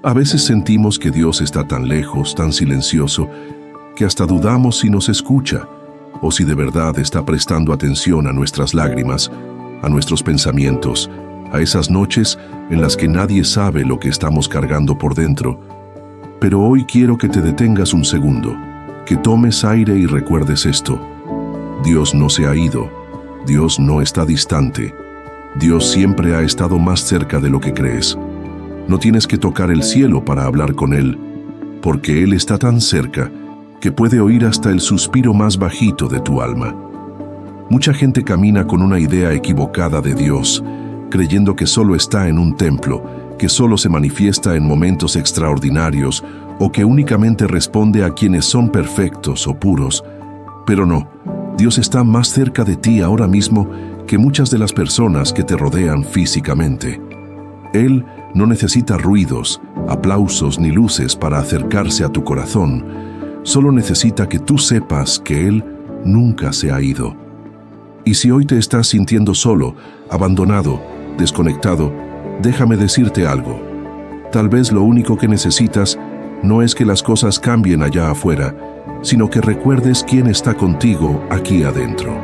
A veces sentimos que Dios está tan lejos, tan silencioso, que hasta dudamos si nos escucha o si de verdad está prestando atención a nuestras lágrimas, a nuestros pensamientos, a esas noches en las que nadie sabe lo que estamos cargando por dentro. Pero hoy quiero que te detengas un segundo, que tomes aire y recuerdes esto. Dios no se ha ido, Dios no está distante, Dios siempre ha estado más cerca de lo que crees. No tienes que tocar el cielo para hablar con Él, porque Él está tan cerca que puede oír hasta el suspiro más bajito de tu alma. Mucha gente camina con una idea equivocada de Dios, creyendo que solo está en un templo, que solo se manifiesta en momentos extraordinarios o que únicamente responde a quienes son perfectos o puros. Pero no, Dios está más cerca de ti ahora mismo que muchas de las personas que te rodean físicamente. Él no necesita ruidos, aplausos ni luces para acercarse a tu corazón. Solo necesita que tú sepas que Él nunca se ha ido. Y si hoy te estás sintiendo solo, abandonado, desconectado, déjame decirte algo. Tal vez lo único que necesitas no es que las cosas cambien allá afuera, sino que recuerdes quién está contigo aquí adentro.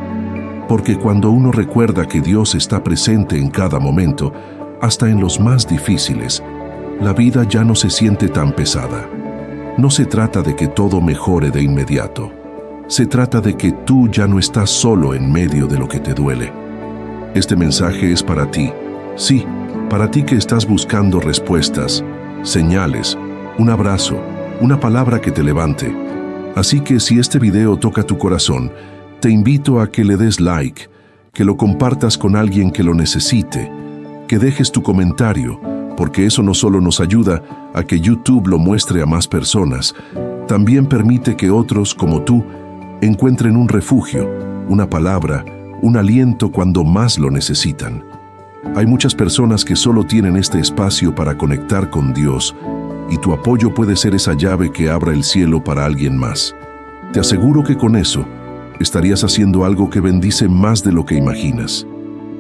Porque cuando uno recuerda que Dios está presente en cada momento, hasta en los más difíciles, la vida ya no se siente tan pesada. No se trata de que todo mejore de inmediato. Se trata de que tú ya no estás solo en medio de lo que te duele. Este mensaje es para ti. Sí, para ti que estás buscando respuestas, señales, un abrazo, una palabra que te levante. Así que si este video toca tu corazón, te invito a que le des like, que lo compartas con alguien que lo necesite, que dejes tu comentario, porque eso no solo nos ayuda a que YouTube lo muestre a más personas, también permite que otros como tú encuentren un refugio, una palabra, un aliento cuando más lo necesitan. Hay muchas personas que solo tienen este espacio para conectar con Dios, y tu apoyo puede ser esa llave que abra el cielo para alguien más. Te aseguro que con eso estarías haciendo algo que bendice más de lo que imaginas.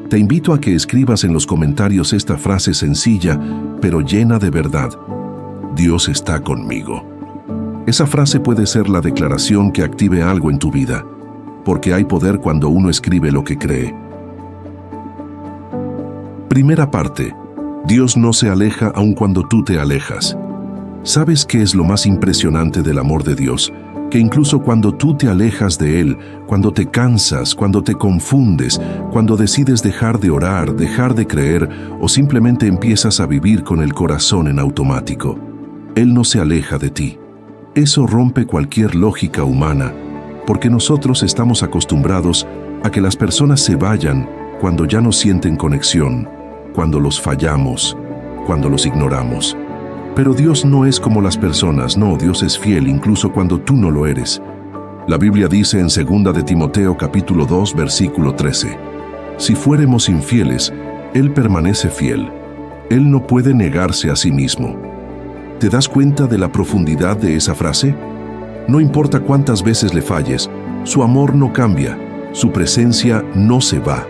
Te invito a que escribas en los comentarios esta frase sencilla, pero llena de verdad. Dios está conmigo. Esa frase puede ser la declaración que active algo en tu vida, porque hay poder cuando uno escribe lo que cree. Primera parte. Dios no se aleja aun cuando tú te alejas. ¿Sabes qué es lo más impresionante del amor de Dios? Que incluso cuando tú te alejas de Él, cuando te cansas, cuando te confundes, cuando decides dejar de orar, dejar de creer o simplemente empiezas a vivir con el corazón en automático, Él no se aleja de ti. Eso rompe cualquier lógica humana, porque nosotros estamos acostumbrados a que las personas se vayan cuando ya no sienten conexión, cuando los fallamos, cuando los ignoramos. Pero Dios no es como las personas, no, Dios es fiel incluso cuando tú no lo eres. La Biblia dice en 2 de Timoteo capítulo 2 versículo 13, si fuéremos infieles, Él permanece fiel. Él no puede negarse a sí mismo. ¿Te das cuenta de la profundidad de esa frase? No importa cuántas veces le falles, su amor no cambia, su presencia no se va.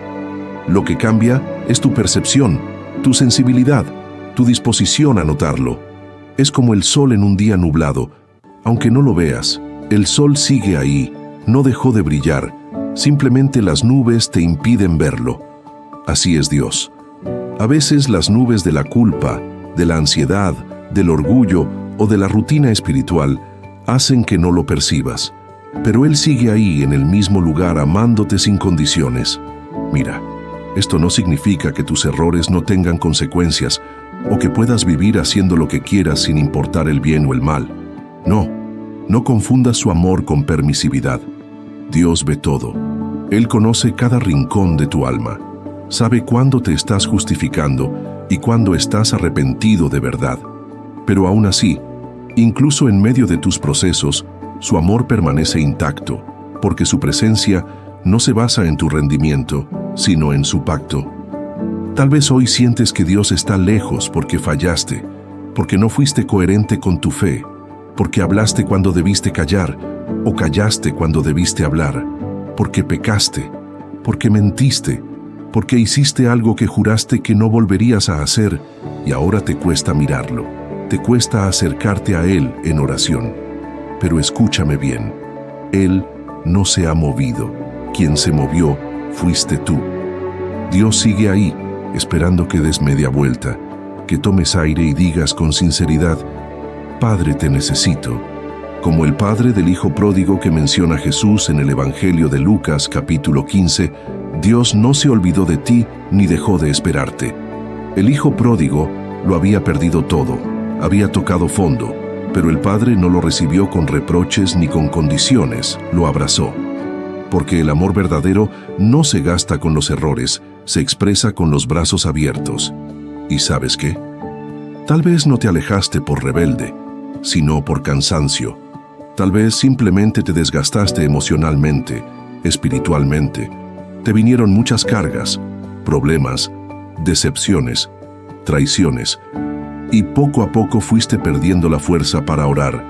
Lo que cambia es tu percepción, tu sensibilidad, tu disposición a notarlo. Es como el sol en un día nublado. Aunque no lo veas, el sol sigue ahí, no dejó de brillar. Simplemente las nubes te impiden verlo. Así es Dios. A veces las nubes de la culpa, de la ansiedad, del orgullo o de la rutina espiritual hacen que no lo percibas. Pero Él sigue ahí en el mismo lugar amándote sin condiciones. Mira, esto no significa que tus errores no tengan consecuencias o que puedas vivir haciendo lo que quieras sin importar el bien o el mal. No, no confundas su amor con permisividad. Dios ve todo. Él conoce cada rincón de tu alma. Sabe cuándo te estás justificando y cuándo estás arrepentido de verdad. Pero aún así, incluso en medio de tus procesos, su amor permanece intacto, porque su presencia no se basa en tu rendimiento, sino en su pacto. Tal vez hoy sientes que Dios está lejos porque fallaste, porque no fuiste coherente con tu fe, porque hablaste cuando debiste callar o callaste cuando debiste hablar, porque pecaste, porque mentiste, porque hiciste algo que juraste que no volverías a hacer y ahora te cuesta mirarlo. te cuesta acercarte a Él en oración. Pero escúchame bien, Él no se ha movido. Quien se movió fuiste tú. Dios sigue ahí, esperando que des media vuelta, que tomes aire y digas con sinceridad: Padre, te necesito. Como el padre del hijo pródigo que menciona Jesús en el Evangelio de Lucas capítulo 15, Dios no se olvidó de ti ni dejó de esperarte. El hijo pródigo lo había perdido todo, había tocado fondo, pero el padre no lo recibió con reproches ni con condiciones, lo abrazó. Porque el amor verdadero no se gasta con los errores, se expresa con los brazos abiertos. ¿Y sabes qué? Tal vez no te alejaste por rebelde, sino por cansancio. Tal vez simplemente te desgastaste emocionalmente, espiritualmente. Te vinieron muchas cargas, problemas, decepciones, traiciones, y poco a poco fuiste perdiendo la fuerza para orar,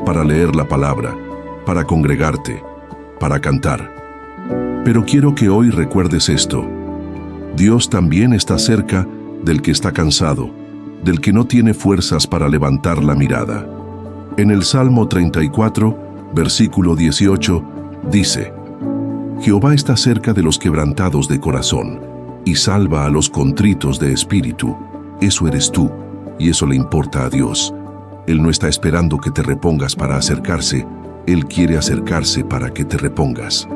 para leer la palabra, para congregarte, para cantar. Pero quiero que hoy recuerdes esto: Dios también está cerca del que está cansado, del que no tiene fuerzas para levantar la mirada. En el Salmo 34, versículo 18, dice: Jehová está cerca de los quebrantados de corazón, y salva a los contritos de espíritu. Eso eres tú, y eso le importa a Dios. Él no está esperando que te repongas para acercarse, Él quiere acercarse para que te repongas.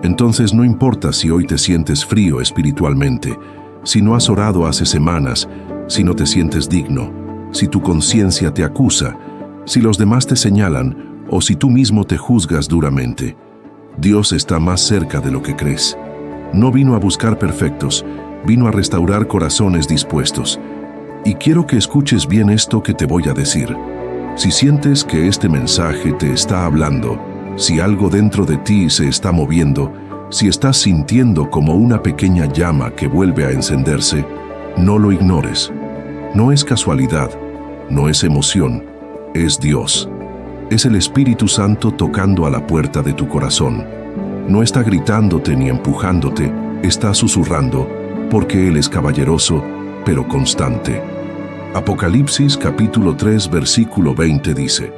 Entonces no importa si hoy te sientes frío espiritualmente, si no has orado hace semanas, si no te sientes digno, si tu conciencia te acusa, si los demás te señalan o si tú mismo te juzgas duramente. Dios está más cerca de lo que crees. No vino a buscar perfectos, vino a restaurar corazones dispuestos. Y quiero que escuches bien esto que te voy a decir. Si sientes que este mensaje te está hablando, si algo dentro de ti se está moviendo, si estás sintiendo como una pequeña llama que vuelve a encenderse, no lo ignores. No es casualidad, no es emoción, es Dios. Es el Espíritu Santo tocando a la puerta de tu corazón. No está gritándote ni empujándote, está susurrando, porque Él es caballeroso, pero constante. Apocalipsis capítulo 3 versículo 20 dice: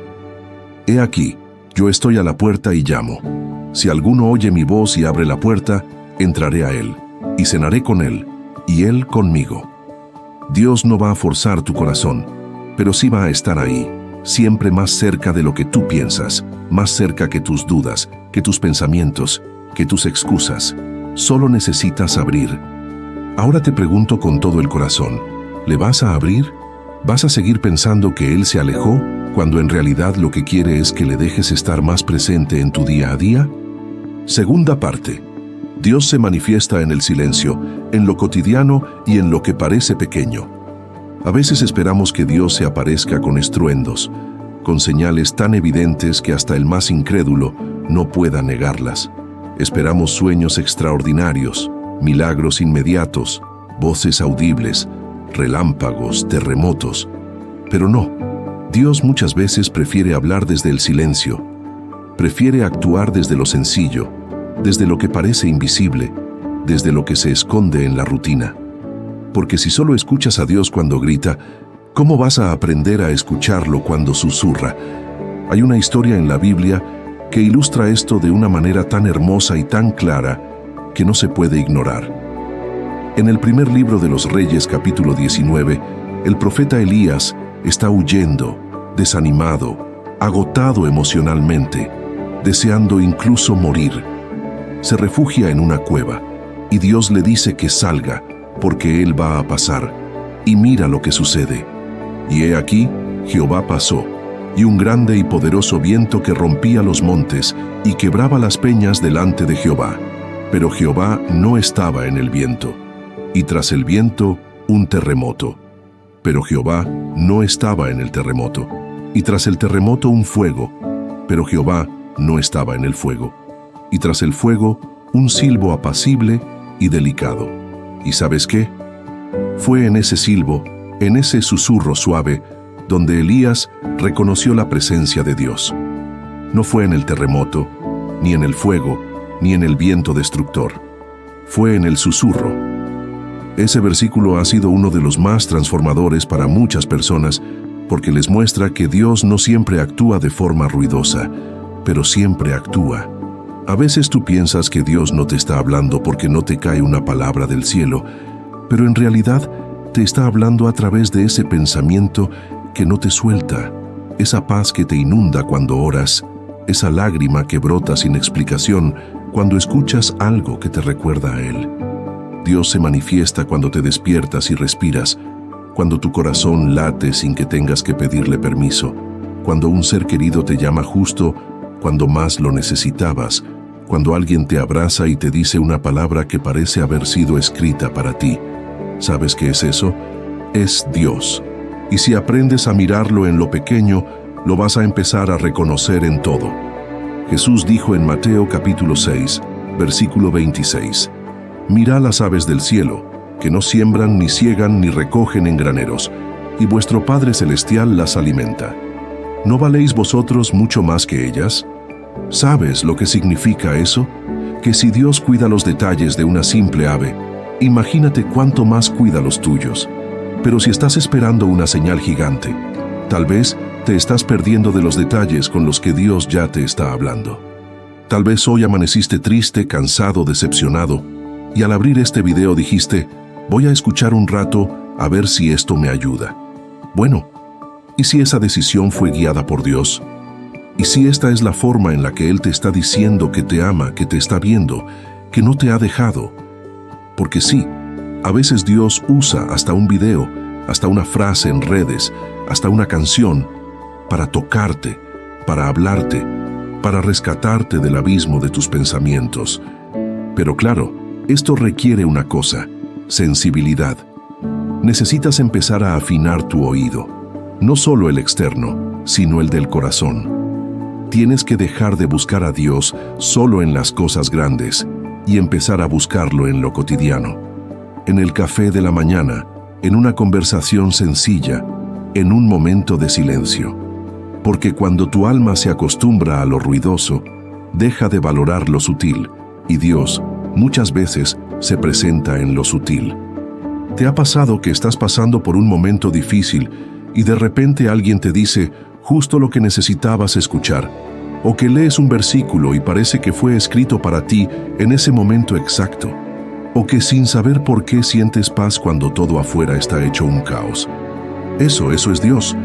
He aquí, yo estoy a la puerta y llamo. Si alguno oye mi voz y abre la puerta, entraré a él, y cenaré con él, y él conmigo. Dios no va a forzar tu corazón, pero sí va a estar ahí, siempre más cerca de lo que tú piensas, más cerca que tus dudas, que tus pensamientos, que tus excusas. Solo necesitas abrir. Ahora te pregunto con todo el corazón, ¿le vas a abrir? ¿Vas a seguir pensando que Él se alejó, cuando en realidad lo que quiere es que le dejes estar más presente en tu día a día? Segunda parte. Dios se manifiesta en el silencio, en lo cotidiano y en lo que parece pequeño. A veces esperamos que Dios se aparezca con estruendos, con señales tan evidentes que hasta el más incrédulo no pueda negarlas. Esperamos sueños extraordinarios, milagros inmediatos, voces audibles, relámpagos, terremotos. Pero no, Dios muchas veces prefiere hablar desde el silencio, prefiere actuar desde lo sencillo, desde lo que parece invisible, desde lo que se esconde en la rutina. Porque si solo escuchas a Dios cuando grita, ¿cómo vas a aprender a escucharlo cuando susurra? Hay una historia en la Biblia que ilustra esto de una manera tan hermosa y tan clara que no se puede ignorar. En el primer libro de los Reyes, capítulo 19, el profeta Elías está huyendo, desanimado, agotado emocionalmente, deseando incluso morir. Se refugia en una cueva y Dios le dice que salga, porque él va a pasar. Y mira lo que sucede. Y he aquí, Jehová pasó, y un grande y poderoso viento que rompía los montes y quebraba las peñas delante de Jehová. Pero Jehová no estaba en el viento. Y tras el viento, un terremoto. Pero Jehová no estaba en el terremoto. Y tras el terremoto, un fuego. Pero Jehová no estaba en el fuego. Y tras el fuego, un silbo apacible y delicado. ¿Y sabes qué? Fue en ese silbo, en ese susurro suave, donde Elías reconoció la presencia de Dios. No fue en el terremoto, ni en el fuego, ni en el viento destructor. Fue en el susurro. Ese versículo ha sido uno de los más transformadores para muchas personas, porque les muestra que Dios no siempre actúa de forma ruidosa, pero siempre actúa. A veces tú piensas que Dios no te está hablando porque no te cae una palabra del cielo, pero en realidad te está hablando a través de ese pensamiento que no te suelta, esa paz que te inunda cuando oras, esa lágrima que brota sin explicación cuando escuchas algo que te recuerda a Él. Dios se manifiesta cuando te despiertas y respiras, cuando tu corazón late sin que tengas que pedirle permiso, cuando un ser querido te llama justo cuando más lo necesitabas, cuando alguien te abraza y te dice una palabra que parece haber sido escrita para ti. ¿Sabes qué es eso? Es Dios. Y si aprendes a mirarlo en lo pequeño, lo vas a empezar a reconocer en todo. Jesús dijo en Mateo capítulo 6, versículo 26, «Mirad las aves del cielo, que no siembran, ni siegan, ni recogen en graneros, y vuestro Padre Celestial las alimenta. ¿No valéis vosotros mucho más que ellas?» ¿Sabes lo que significa eso? Que si Dios cuida los detalles de una simple ave, imagínate cuánto más cuida los tuyos. Pero si estás esperando una señal gigante, tal vez te estás perdiendo de los detalles con los que Dios ya te está hablando. Tal vez hoy amaneciste triste, cansado, decepcionado, y al abrir este video dijiste, voy a escuchar un rato a ver si esto me ayuda. Bueno, ¿y si esa decisión fue guiada por Dios? ¿Y si esta es la forma en la que Él te está diciendo que te ama, que te está viendo, que no te ha dejado? Porque sí, a veces Dios usa hasta un video, hasta una frase en redes, hasta una canción, para tocarte, para hablarte, para rescatarte del abismo de tus pensamientos. Pero claro, esto requiere una cosa, sensibilidad. Necesitas empezar a afinar tu oído, no solo el externo, sino el del corazón. Tienes que dejar de buscar a Dios solo en las cosas grandes y empezar a buscarlo en lo cotidiano, en el café de la mañana, en una conversación sencilla, en un momento de silencio. Porque cuando tu alma se acostumbra a lo ruidoso, deja de valorar lo sutil, y Dios muchas veces se presenta en lo sutil. ¿Te ha pasado que estás pasando por un momento difícil y de repente alguien te dice justo lo que necesitabas escuchar, o que lees un versículo y parece que fue escrito para ti en ese momento exacto, o que sin saber por qué sientes paz cuando todo afuera está hecho un caos? Eso es Dios.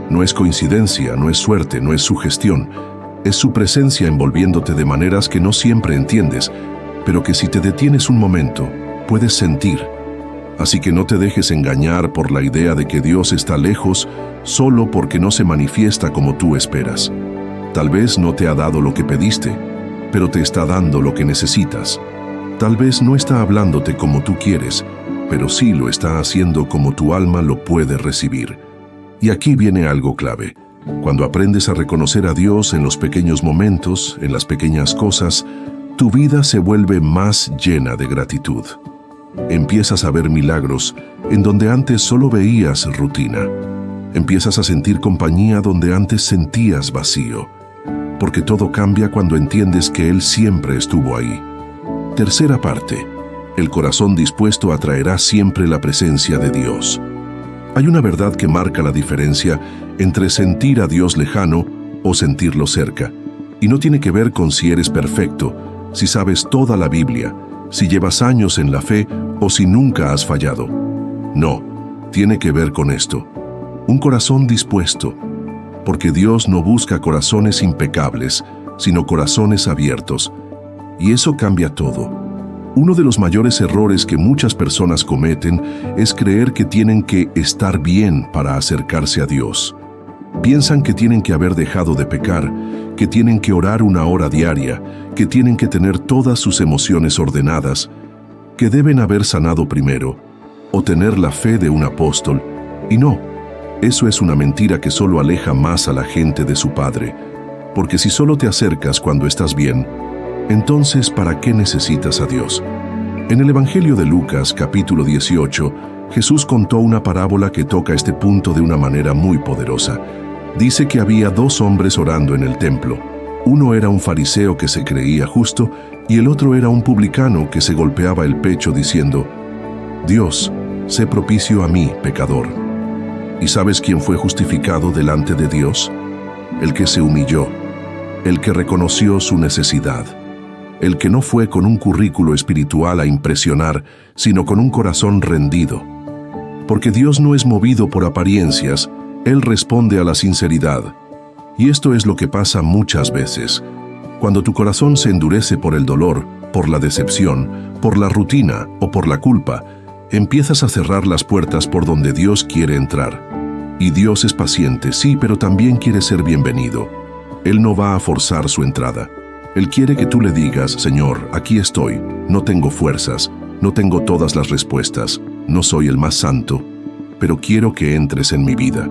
No es coincidencia, no es suerte, no es sugestión. Es su presencia envolviéndote de maneras que no siempre entiendes, pero que si te detienes un momento, puedes sentir. Así que no te dejes engañar por la idea de que Dios está lejos solo porque no se manifiesta como tú esperas. Tal vez no te ha dado lo que pediste, pero te está dando lo que necesitas. Tal vez no está hablándote como tú quieres, pero sí lo está haciendo como tu alma lo puede recibir. Y aquí viene algo clave. Cuando aprendes a reconocer a Dios en los pequeños momentos, en las pequeñas cosas, tu vida se vuelve más llena de gratitud. Empiezas a ver milagros en donde antes solo veías rutina. Empiezas a sentir compañía donde antes sentías vacío. Porque todo cambia cuando entiendes que Él siempre estuvo ahí. Tercera parte. El corazón dispuesto atraerá siempre la presencia de Dios. Hay una verdad que marca la diferencia entre sentir a Dios lejano o sentirlo cerca. Y no tiene que ver con si eres perfecto, si sabes toda la Biblia, si llevas años en la fe o si nunca has fallado. No, tiene que ver con esto. Un corazón dispuesto, porque Dios no busca corazones impecables, sino corazones abiertos. Y eso cambia todo. Uno de los mayores errores que muchas personas cometen es creer que tienen que estar bien para acercarse a Dios. Piensan que tienen que haber dejado de pecar, que tienen que orar 1 hora diaria, que tienen que tener todas sus emociones ordenadas, que deben haber sanado primero, o tener la fe de un apóstol. Y no, eso es una mentira que solo aleja más a la gente de su Padre, porque si solo te acercas cuando estás bien, entonces ¿para qué necesitas a Dios? En el Evangelio de Lucas, capítulo 18, Jesús contó una parábola que toca este punto de una manera muy poderosa. Dice que había 2 hombres orando en el templo. Uno era un fariseo que se creía justo y el otro era un publicano que se golpeaba el pecho diciendo, «Dios, sé propicio a mí, pecador». ¿Y sabes quién fue justificado delante de Dios? El que se humilló, el que reconoció su necesidad, el que no fue con un currículo espiritual a impresionar, sino con un corazón rendido. Porque Dios no es movido por apariencias, Él responde a la sinceridad. Y esto es lo que pasa muchas veces. Cuando tu corazón se endurece por el dolor, por la decepción, por la rutina o por la culpa, empiezas a cerrar las puertas por donde Dios quiere entrar. Y Dios es paciente, sí, pero también quiere ser bienvenido. Él no va a forzar su entrada. Él quiere que tú le digas: Señor, aquí estoy, no tengo fuerzas, no tengo todas las respuestas, no soy el más santo, pero quiero que entres en mi vida.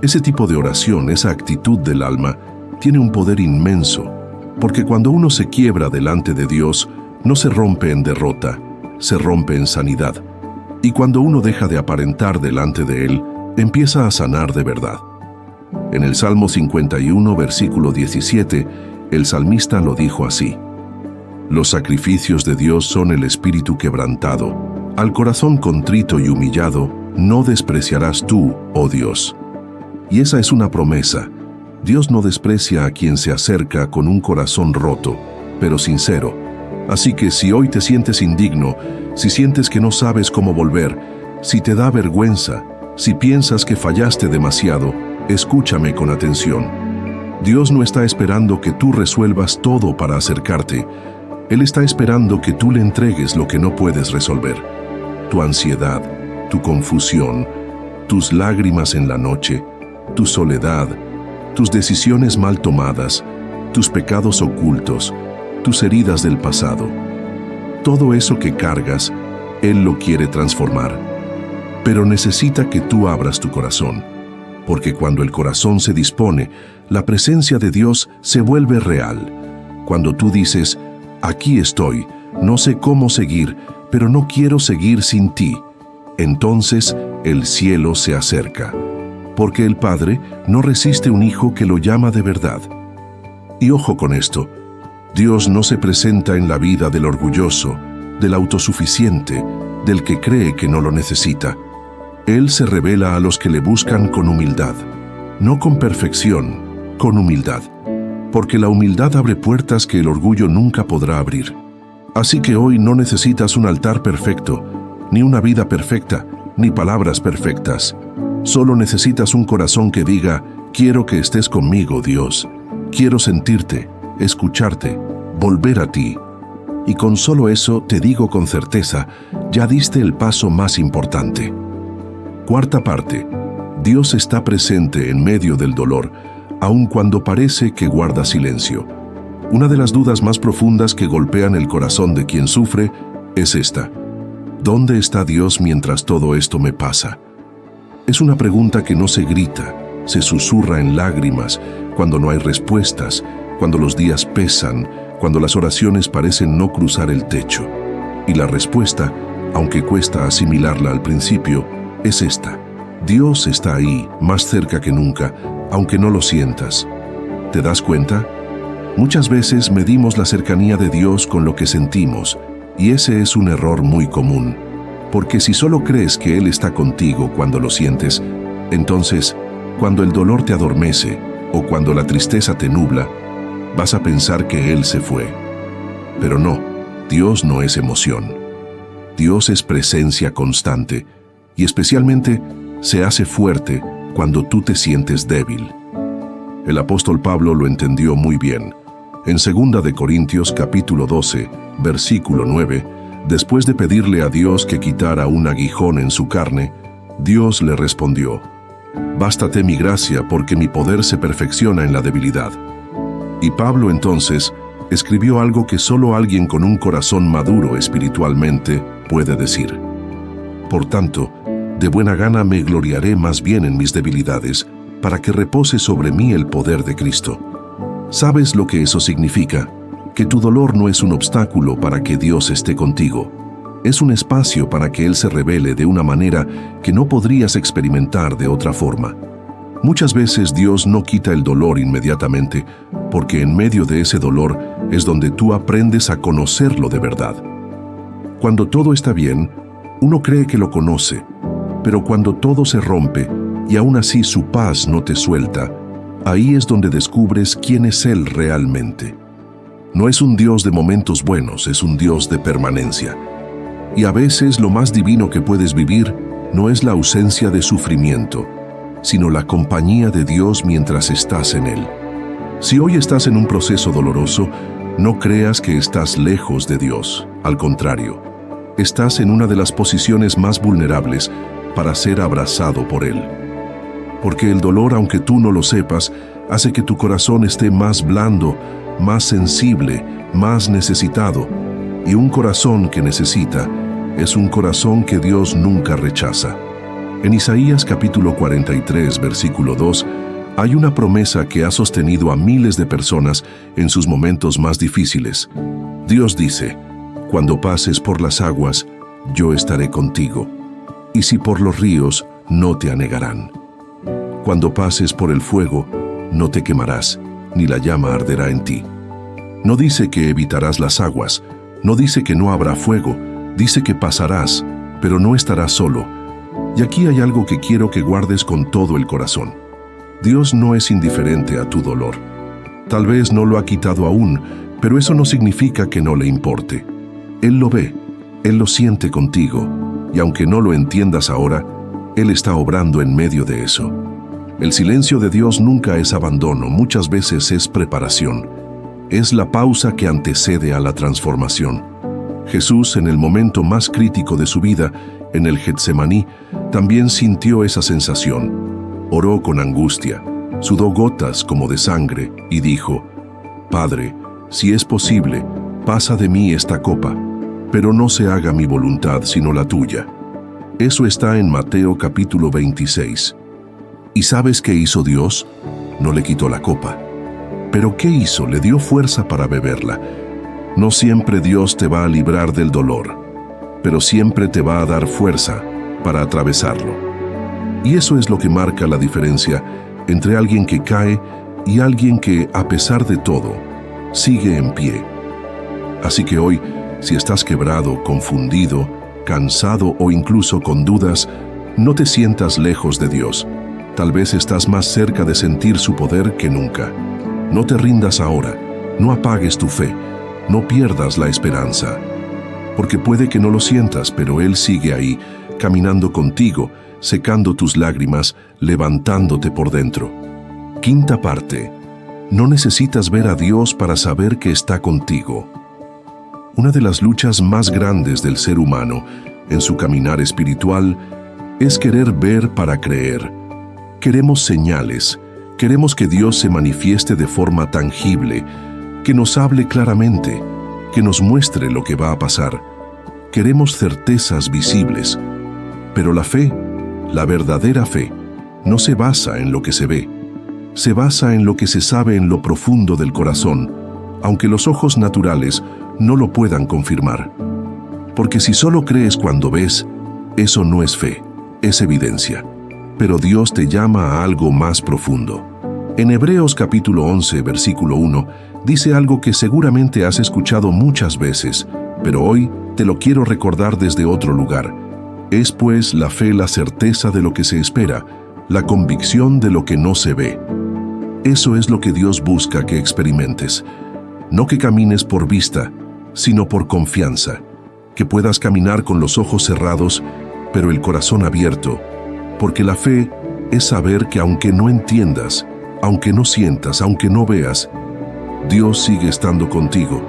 Ese tipo de oración, esa actitud del alma, tiene un poder inmenso, porque cuando uno se quiebra delante de Dios, no se rompe en derrota, se rompe en sanidad. Y cuando uno deja de aparentar delante de Él, empieza a sanar de verdad. En el Salmo 51, versículo 17, el salmista lo dijo así: Los sacrificios de Dios son el espíritu quebrantado. Al corazón contrito y humillado, no despreciarás tú, oh Dios. Y esa es una promesa. Dios no desprecia a quien se acerca con un corazón roto, pero sincero. Así que si hoy te sientes indigno, si sientes que no sabes cómo volver, si te da vergüenza, si piensas que fallaste demasiado, escúchame con atención. Dios no está esperando que tú resuelvas todo para acercarte. Él está esperando que tú le entregues lo que no puedes resolver. Tu ansiedad, tu confusión, tus lágrimas en la noche, tu soledad, tus decisiones mal tomadas, tus pecados ocultos, tus heridas del pasado. Todo eso que cargas, Él lo quiere transformar. Pero necesita que tú abras tu corazón, porque cuando el corazón se dispone, la presencia de Dios se vuelve real. Cuando tú dices: aquí estoy, no sé cómo seguir, pero no quiero seguir sin ti, entonces el cielo se acerca, porque el Padre no resiste un hijo que lo llama de verdad. Y ojo con esto, Dios no se presenta en la vida del orgulloso, del autosuficiente, del que cree que no lo necesita. Él se revela a los que le buscan con humildad, no con perfección, con humildad, porque la humildad abre puertas que el orgullo nunca podrá abrir. Así que hoy no necesitas un altar perfecto, ni una vida perfecta, ni palabras perfectas. Solo necesitas un corazón que diga: quiero que estés conmigo, Dios. Quiero sentirte, escucharte, volver a ti. Y con solo eso te digo con certeza, ya diste el paso más importante. Cuarta parte. Dios está presente en medio del dolor, aun cuando parece que guarda silencio. Una de las dudas más profundas que golpean el corazón de quien sufre es esta: ¿dónde está Dios mientras todo esto me pasa? Es una pregunta que no se grita, se susurra en lágrimas, cuando no hay respuestas, cuando los días pesan, cuando las oraciones parecen no cruzar el techo. Y la respuesta, aunque cuesta asimilarla al principio, es esta: Dios está ahí, más cerca que nunca, aunque no lo sientas. ¿Te das cuenta? Muchas veces medimos la cercanía de Dios con lo que sentimos, y ese es un error muy común. Porque si solo crees que Él está contigo cuando lo sientes, entonces, cuando el dolor te adormece o cuando la tristeza te nubla, vas a pensar que Él se fue. Pero no, Dios no es emoción. Dios es presencia constante, y especialmente se hace fuerte cuando tú te sientes débil. El apóstol Pablo lo entendió muy bien. En 2 de Corintios capítulo 12, versículo 9, después de pedirle a Dios que quitara un aguijón en su carne, Dios le respondió: «Bástate mi gracia, porque mi poder se perfecciona en la debilidad». Y Pablo entonces escribió algo que solo alguien con un corazón maduro espiritualmente puede decir: «Por tanto, de buena gana me gloriaré más bien en mis debilidades, para que repose sobre mí el poder de Cristo». ¿Sabes lo que eso significa? Que tu dolor no es un obstáculo para que Dios esté contigo. Es un espacio para que Él se revele de una manera que no podrías experimentar de otra forma. Muchas veces Dios no quita el dolor inmediatamente, porque en medio de ese dolor es donde tú aprendes a conocerlo de verdad. Cuando todo está bien, uno cree que lo conoce, pero cuando todo se rompe, y aún así su paz no te suelta, ahí es donde descubres quién es Él realmente. No es un Dios de momentos buenos, es un Dios de permanencia. Y a veces lo más divino que puedes vivir no es la ausencia de sufrimiento, sino la compañía de Dios mientras estás en Él. Si hoy estás en un proceso doloroso, no creas que estás lejos de Dios. Al contrario, estás en una de las posiciones más vulnerables para ser abrazado por Él. Porque el dolor, aunque tú no lo sepas, hace que tu corazón esté más blando, más sensible, más necesitado. Y un corazón que necesita es un corazón que Dios nunca rechaza. En Isaías capítulo 43, versículo 2, hay una promesa que ha sostenido a miles de personas en sus momentos más difíciles. Dios dice: «Cuando pases por las aguas, yo estaré contigo, y si por los ríos, no te anegarán. Cuando pases por el fuego, no te quemarás, ni la llama arderá en ti». No dice que evitarás las aguas, no dice que no habrá fuego, dice que pasarás, pero no estarás solo. Y aquí hay algo que quiero que guardes con todo el corazón. Dios no es indiferente a tu dolor. Tal vez no lo ha quitado aún, pero eso no significa que no le importe. Él lo ve, Él lo siente contigo, y aunque no lo entiendas ahora, Él está obrando en medio de eso. El silencio de Dios nunca es abandono, muchas veces es preparación. Es la pausa que antecede a la transformación. Jesús, en el momento más crítico de su vida, en el Getsemaní, también sintió esa sensación. Oró con angustia, sudó gotas como de sangre y dijo: «Padre, si es posible, pasa de mí esta copa, pero no se haga mi voluntad sino la tuya». Eso está en Mateo capítulo 26. ¿Y sabes qué hizo Dios? No le quitó la copa. ¿Pero qué hizo? Le dio fuerza para beberla. No siempre Dios te va a librar del dolor, pero siempre te va a dar fuerza para atravesarlo. Y eso es lo que marca la diferencia entre alguien que cae y alguien que, a pesar de todo, sigue en pie. Así que hoy, si estás quebrado, confundido, cansado o incluso con dudas, no te sientas lejos de Dios. Tal vez estás más cerca de sentir su poder que nunca. No te rindas ahora, no apagues tu fe, no pierdas la esperanza. Porque puede que no lo sientas, pero Él sigue ahí, caminando contigo, secando tus lágrimas, levantándote por dentro. Quinta parte. No necesitas ver a Dios para saber que está contigo. Una de las luchas más grandes del ser humano en su caminar espiritual es querer ver para creer. Queremos señales, queremos que Dios se manifieste de forma tangible, que nos hable claramente, que nos muestre lo que va a pasar. Queremos certezas visibles, pero la fe, la verdadera fe, no se basa en lo que se ve, se basa en lo que se sabe en lo profundo del corazón, aunque los ojos naturales no lo puedan confirmar. Porque si solo crees cuando ves, eso no es fe, es evidencia. Pero Dios te llama a algo más profundo. En Hebreos capítulo 11, versículo 1, dice algo que seguramente has escuchado muchas veces, pero hoy te lo quiero recordar desde otro lugar. Es pues la fe la certeza de lo que se espera, la convicción de lo que no se ve. Eso es lo que Dios busca que experimentes. No que camines por vista, sino por confianza. Que puedas caminar con los ojos cerrados, pero el corazón abierto. Porque la fe es saber que aunque no entiendas, aunque no sientas, aunque no veas, Dios sigue estando contigo.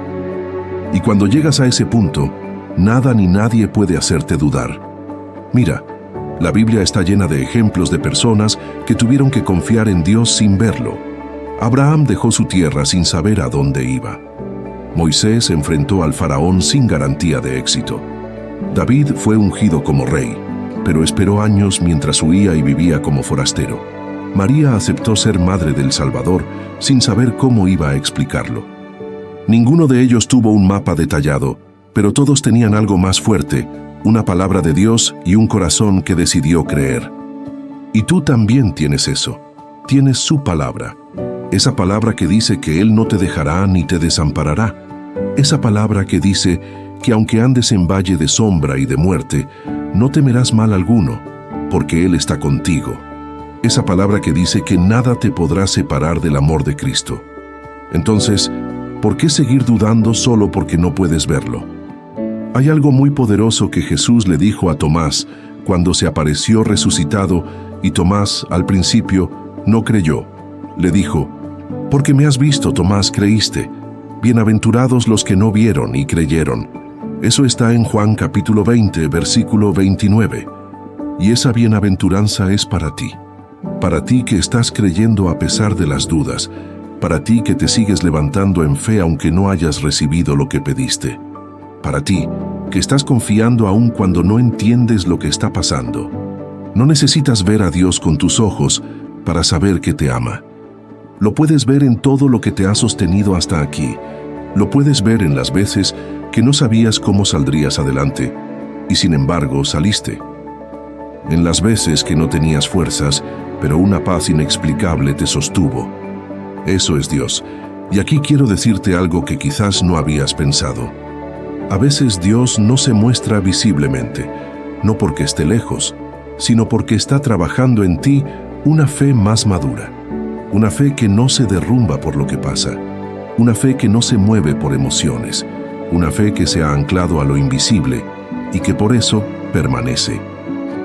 Y cuando llegas a ese punto, nada ni nadie puede hacerte dudar. Mira, la Biblia está llena de ejemplos de personas que tuvieron que confiar en Dios sin verlo. Abraham dejó su tierra sin saber a dónde iba. Moisés enfrentó al faraón sin garantía de éxito. David fue ungido como rey, pero esperó años mientras huía y vivía como forastero. María aceptó ser madre del Salvador sin saber cómo iba a explicarlo. Ninguno de ellos tuvo un mapa detallado, pero todos tenían algo más fuerte, una palabra de Dios y un corazón que decidió creer. Y tú también tienes eso. Tienes su palabra. Esa palabra que dice que Él no te dejará ni te desamparará. Esa palabra que dice que aunque andes en valle de sombra y de muerte, no temerás mal alguno, porque Él está contigo. esa palabra que dice que nada te podrá separar del amor de Cristo. Entonces, ¿por qué seguir dudando solo porque no puedes verlo? Hay algo muy poderoso que Jesús le dijo a Tomás cuando se apareció resucitado y Tomás, al principio, no creyó. Le dijo: «Porque me has visto, Tomás, creíste. Bienaventurados los que no vieron y creyeron». Eso está en Juan capítulo 20, versículo 29. Y esa bienaventuranza es para ti que estás creyendo a pesar de las dudas, para ti que te sigues levantando en fe aunque no hayas recibido lo que pediste, para ti que estás confiando aún cuando no entiendes lo que está pasando. No necesitas ver a Dios con tus ojos para saber que te ama. Lo puedes ver en todo lo que te ha sostenido hasta aquí. Lo puedes ver en las veces que no sabías cómo saldrías adelante, y sin embargo saliste. En las veces que no tenías fuerzas, pero una paz inexplicable te sostuvo. Eso es Dios, y aquí quiero decirte algo que quizás no habías pensado. A veces Dios no se muestra visiblemente, no porque esté lejos, sino porque está trabajando en ti una fe más madura, una fe que no se derrumba por lo que pasa, una fe que no se mueve por emociones, una fe que se ha anclado a lo invisible y que por eso permanece.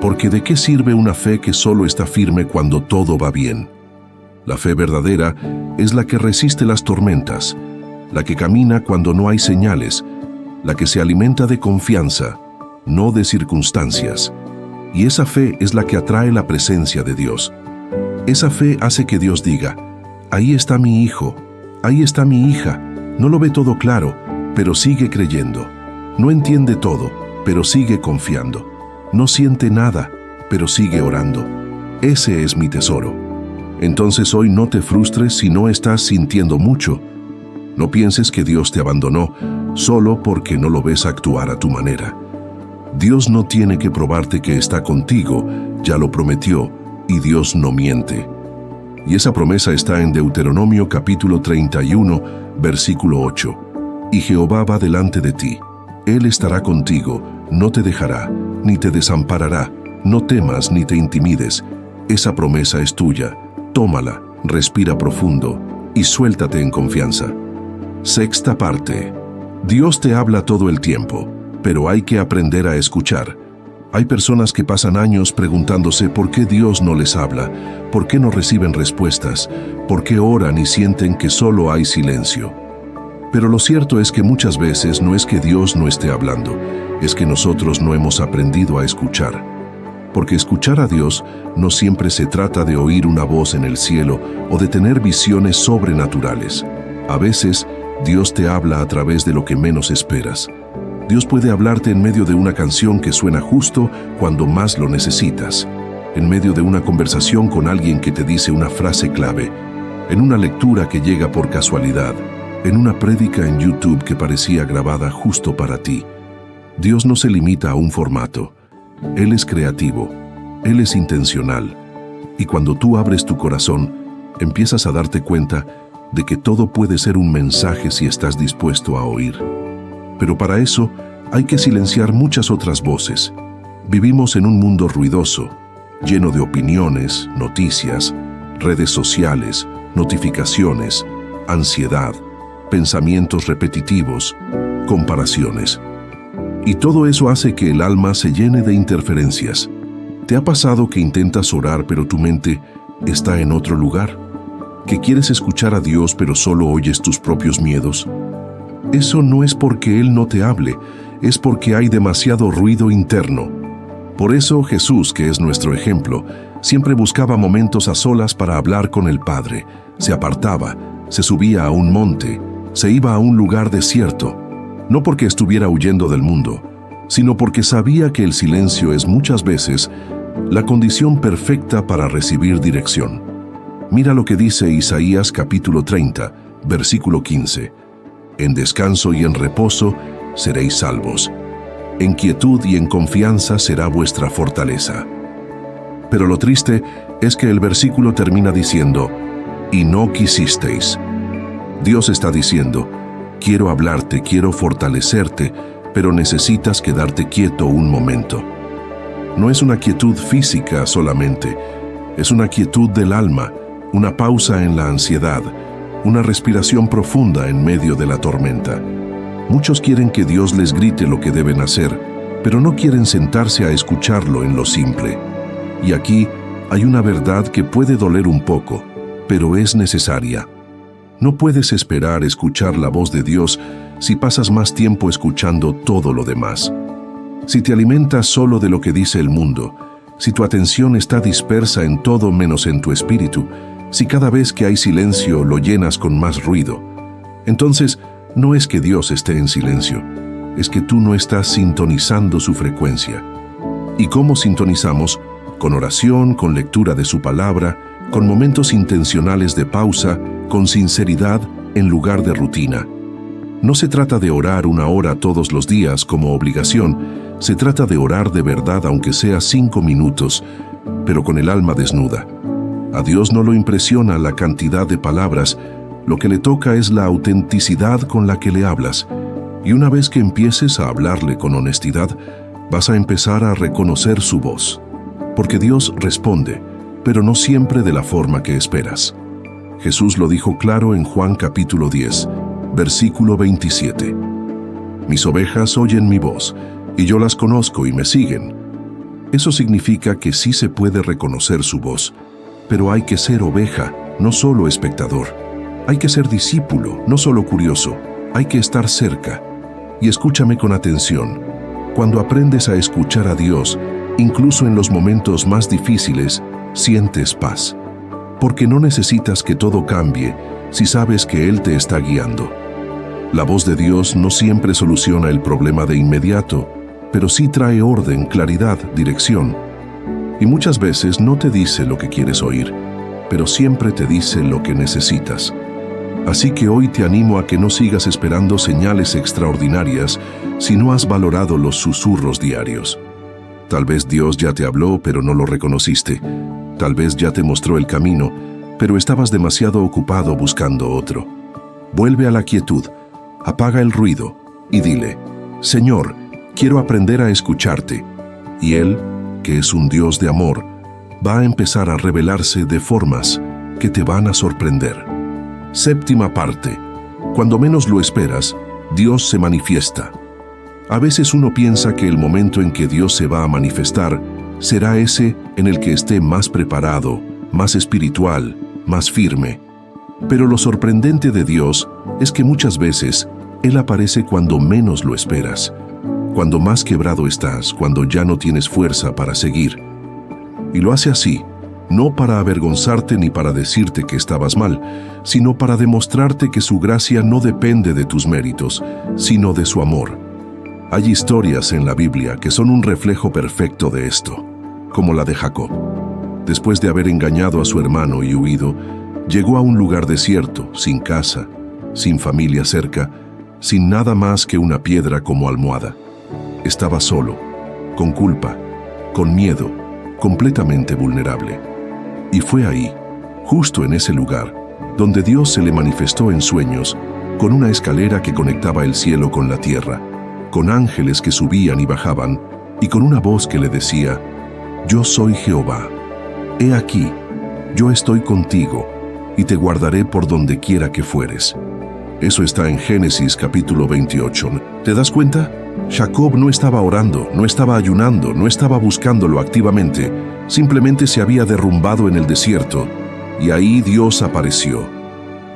Porque ¿de qué sirve una fe que solo está firme cuando todo va bien? La fe verdadera es la que resiste las tormentas, la que camina cuando no hay señales, la que se alimenta de confianza, no de circunstancias. Y esa fe es la que atrae la presencia de Dios. Esa fe hace que Dios diga: «Ahí está mi hijo, ahí está mi hija». No lo ve todo claro, pero sigue creyendo. No entiende todo, pero sigue confiando. No siente nada, pero sigue orando. Ese es mi tesoro. Entonces hoy no te frustres si no estás sintiendo mucho. No pienses que Dios te abandonó solo porque no lo ves actuar a tu manera. Dios no tiene que probarte que está contigo, ya lo prometió, y Dios no miente. Y esa promesa está en Deuteronomio capítulo 31, versículo 8. «Y Jehová va delante de ti. Él estará contigo, no te dejará, ni te desamparará. No temas ni te intimides. Esa promesa es tuya. Tómala, respira profundo y suéltate en confianza». Sexta parte. Dios te habla todo el tiempo, pero hay que aprender a escuchar. Hay personas que pasan años preguntándose por qué Dios no les habla, por qué no reciben respuestas, por qué oran y sienten que solo hay silencio. Pero lo cierto es que muchas veces no es que Dios no esté hablando, es que nosotros no hemos aprendido a escuchar. Porque escuchar a Dios no siempre se trata de oír una voz en el cielo o de tener visiones sobrenaturales. A veces, Dios te habla a través de lo que menos esperas. Dios puede hablarte en medio de una canción que suena justo cuando más lo necesitas, en medio de una conversación con alguien que te dice una frase clave, en una lectura que llega por casualidad, en una prédica en YouTube que parecía grabada justo para ti. Dios no se limita a un formato. Él es creativo, Él es intencional, y cuando tú abres tu corazón, empiezas a darte cuenta de que todo puede ser un mensaje si estás dispuesto a oír. Pero para eso hay que silenciar muchas otras voces. Vivimos en un mundo ruidoso, lleno de opiniones, noticias, redes sociales, notificaciones, ansiedad, pensamientos repetitivos, comparaciones. Y todo eso hace que el alma se llene de interferencias. ¿Te ha pasado que intentas orar pero tu mente está en otro lugar? ¿Que quieres escuchar a Dios pero solo oyes tus propios miedos? Eso no es porque Él no te hable, es porque hay demasiado ruido interno. Por eso Jesús, que es nuestro ejemplo, siempre buscaba momentos a solas para hablar con el Padre. Se apartaba, se subía a un monte, se iba a un lugar desierto. No porque estuviera huyendo del mundo, sino porque sabía que el silencio es muchas veces la condición perfecta para recibir dirección. Mira lo que dice Isaías capítulo 30, versículo 15. En descanso y en reposo seréis salvos. En quietud y en confianza será vuestra fortaleza. Pero lo triste es que el versículo termina diciendo, y no quisisteis. Dios está diciendo, quiero hablarte, quiero fortalecerte, pero necesitas quedarte quieto un momento. No es una quietud física solamente, Es una quietud del alma, una pausa en la ansiedad, una respiración profunda en medio de la tormenta. Muchos quieren que Dios les grite lo que deben hacer, pero no quieren sentarse a escucharlo en lo simple. Y aquí hay una verdad que puede doler un poco, pero es necesaria. No puedes esperar escuchar la voz de Dios si pasas más tiempo escuchando todo lo demás. Si te alimentas solo de lo que dice el mundo, si tu atención está dispersa en todo menos en tu espíritu, si cada vez que hay silencio lo llenas con más ruido, entonces no es que Dios esté en silencio, es que tú no estás sintonizando su frecuencia. ¿Y cómo sintonizamos? Con oración, con lectura de su palabra, con momentos intencionales de pausa, con sinceridad en lugar de rutina. No se trata de orar 1 hora todos los días como obligación, se trata de orar de verdad aunque sea 5 minutos, pero con el alma desnuda. A Dios no lo impresiona la cantidad de palabras, lo que le toca es la autenticidad con la que le hablas. Y una vez que empieces a hablarle con honestidad, vas a empezar a reconocer su voz. Porque Dios responde, pero no siempre de la forma que esperas. Jesús lo dijo claro en Juan capítulo 10, versículo 27. Mis ovejas oyen mi voz, y yo las conozco y me siguen. Eso significa que sí se puede reconocer su voz, pero hay que ser oveja, no solo espectador. Hay que ser discípulo, no solo curioso. Hay que estar cerca. Y escúchame con atención. Cuando aprendes a escuchar a Dios, incluso en los momentos más difíciles, sientes paz. Porque no necesitas que todo cambie si sabes que Él te está guiando. La voz de Dios no siempre soluciona el problema de inmediato, pero sí trae orden, claridad, dirección. Y muchas veces no te dice lo que quieres oír, pero siempre te dice lo que necesitas. Así que hoy te animo a que no sigas esperando señales extraordinarias si no has valorado los susurros diarios. Tal vez Dios ya te habló, pero no lo reconociste. Tal vez ya te mostró el camino, pero estabas demasiado ocupado buscando otro. Vuelve a la quietud, apaga el ruido y dile, Señor, quiero aprender a escucharte. Y Él, que es un Dios de amor, va a empezar a revelarse de formas que te van a sorprender. Séptima parte. Cuando menos lo esperas, Dios se manifiesta. A veces uno piensa que el momento en que Dios se va a manifestar será ese en el que esté más preparado, más espiritual, más firme. Pero lo sorprendente de Dios es que muchas veces Él aparece cuando menos lo esperas, cuando más quebrado estás, cuando ya no tienes fuerza para seguir. Y lo hace así, no para avergonzarte ni para decirte que estabas mal, sino para demostrarte que su gracia no depende de tus méritos, sino de su amor. Hay historias en la Biblia que son un reflejo perfecto de esto, como la de Jacob. Después de haber engañado a su hermano y huido, llegó a un lugar desierto, sin casa, sin familia cerca, sin nada más que una piedra como almohada. Estaba solo, con culpa, con miedo, completamente vulnerable. Y fue ahí, justo en ese lugar, donde Dios se le manifestó en sueños, con una escalera que conectaba el cielo con la tierra, con ángeles que subían y bajaban, y con una voz que le decía, Yo soy Jehová. He aquí, yo estoy contigo, y te guardaré por donde quiera que fueres. Eso está en Génesis capítulo 28. ¿Te das cuenta? Jacob no estaba orando, no estaba ayunando, no estaba buscándolo activamente, simplemente se había derrumbado en el desierto, y ahí Dios apareció.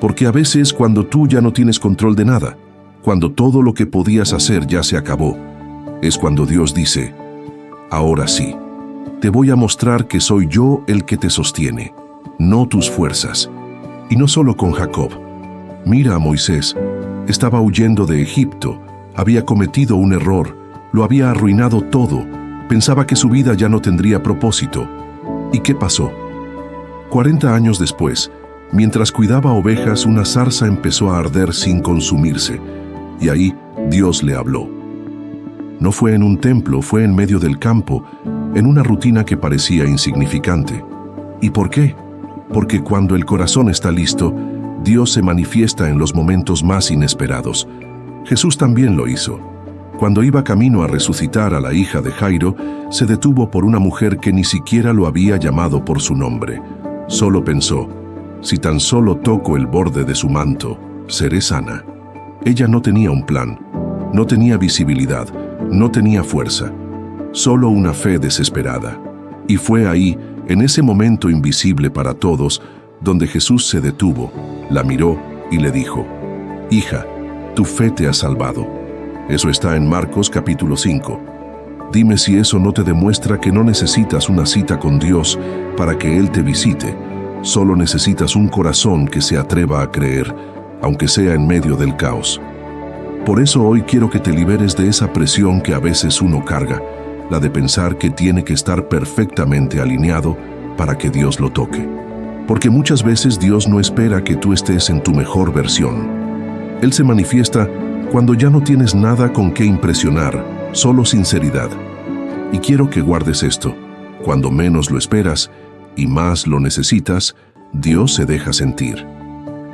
Porque a veces cuando tú ya no tienes control de nada, cuando todo lo que podías hacer ya se acabó, es cuando Dios dice, ahora sí, te voy a mostrar que soy yo el que te sostiene, no tus fuerzas. Y no solo con Jacob. Mira a Moisés, estaba huyendo de Egipto, había cometido un error, lo había arruinado todo, pensaba que su vida ya no tendría propósito. ¿Y qué pasó? 40 años después, mientras cuidaba ovejas, una zarza empezó a arder sin consumirse, y ahí Dios le habló. No fue en un templo, fue en medio del campo, en una rutina que parecía insignificante. ¿Y por qué? Porque cuando el corazón está listo, Dios se manifiesta en los momentos más inesperados. Jesús también lo hizo. Cuando iba camino a resucitar a la hija de Jairo, se detuvo por una mujer que ni siquiera lo había llamado por su nombre. Solo pensó, si tan solo toco el borde de su manto, seré sana. Ella no tenía un plan, no tenía visibilidad, no tenía fuerza, solo una fe desesperada. Y fue ahí, en ese momento invisible para todos, donde Jesús se detuvo, la miró y le dijo, «Hija, tu fe te ha salvado». Eso está en Marcos capítulo 5. Dime si eso no te demuestra que no necesitas una cita con Dios para que Él te visite. Solo necesitas un corazón que se atreva a creer, aunque sea en medio del caos. Por eso hoy quiero que te liberes de esa presión que a veces uno carga, la de pensar que tiene que estar perfectamente alineado para que Dios lo toque. Porque muchas veces Dios no espera que tú estés en tu mejor versión. Él se manifiesta cuando ya no tienes nada con qué impresionar, solo sinceridad. Y quiero que guardes esto. Cuando menos lo esperas y más lo necesitas, Dios se deja sentir.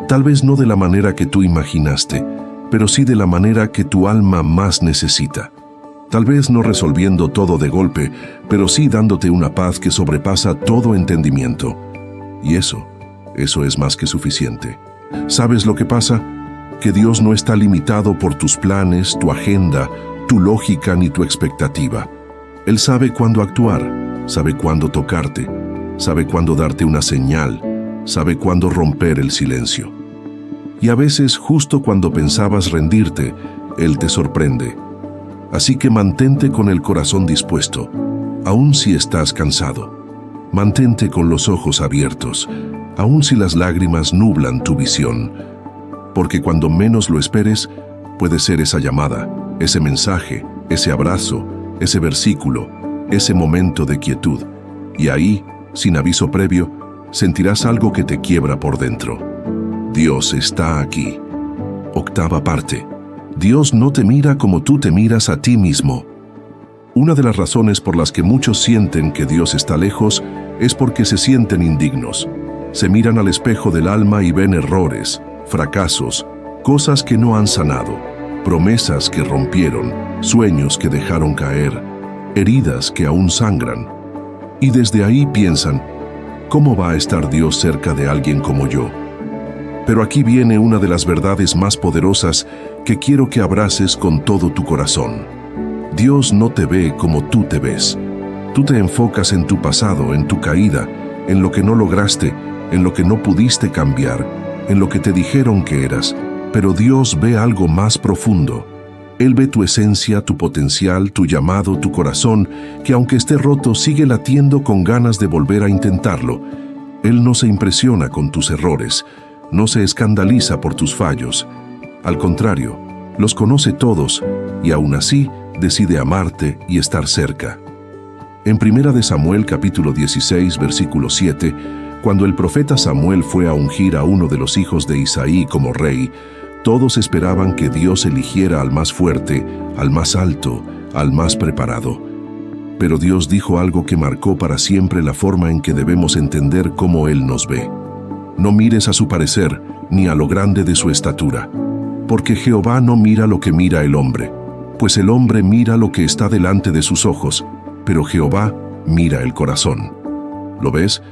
Tal vez no de la manera que tú imaginaste, pero sí de la manera que tu alma más necesita. Tal vez no resolviendo todo de golpe, pero sí dándote una paz que sobrepasa todo entendimiento. Y eso es más que suficiente. ¿Sabes lo que pasa? Que Dios no está limitado por tus planes, tu agenda, tu lógica ni tu expectativa. Él sabe cuándo actuar, sabe cuándo tocarte, sabe cuándo darte una señal, sabe cuándo romper el silencio. Y a veces, justo cuando pensabas rendirte, Él te sorprende. Así que mantente con el corazón dispuesto, aun si estás cansado. Mantente con los ojos abiertos, aun si las lágrimas nublan tu visión. Porque cuando menos lo esperes, puede ser esa llamada, ese mensaje, ese abrazo, ese versículo, ese momento de quietud. Y ahí, sin aviso previo, sentirás algo que te quiebra por dentro. Dios está aquí. Octava parte. Dios no te mira como tú te miras a ti mismo. Una de las razones por las que muchos sienten que Dios está lejos es porque se sienten indignos. Se miran al espejo del alma y ven errores, fracasos, cosas que no han sanado, promesas que rompieron, sueños que dejaron caer, heridas que aún sangran. Y desde ahí piensan, ¿cómo va a estar Dios cerca de alguien como yo? Pero aquí viene una de las verdades más poderosas que quiero que abraces con todo tu corazón. Dios no te ve como tú te ves. Tú te enfocas en tu pasado, en tu caída, en lo que no lograste, en lo que no pudiste cambiar, en lo que te dijeron que eras. Pero Dios ve algo más profundo. Él ve tu esencia, tu potencial, tu llamado, tu corazón, que aunque esté roto, sigue latiendo con ganas de volver a intentarlo. Él no se impresiona con tus errores, no se escandaliza por tus fallos. Al contrario, los conoce todos y aún así decide amarte y estar cerca. En 1 Samuel capítulo 16, versículo 7, cuando el profeta Samuel fue a ungir a uno de los hijos de Isaí como rey, todos esperaban que Dios eligiera al más fuerte, al más alto, al más preparado. Pero Dios dijo algo que marcó para siempre la forma en que debemos entender cómo Él nos ve. No mires a su parecer, ni a lo grande de su estatura, porque Jehová no mira lo que mira el hombre, pues el hombre mira lo que está delante de sus ojos, pero Jehová mira el corazón. ¿Lo ves?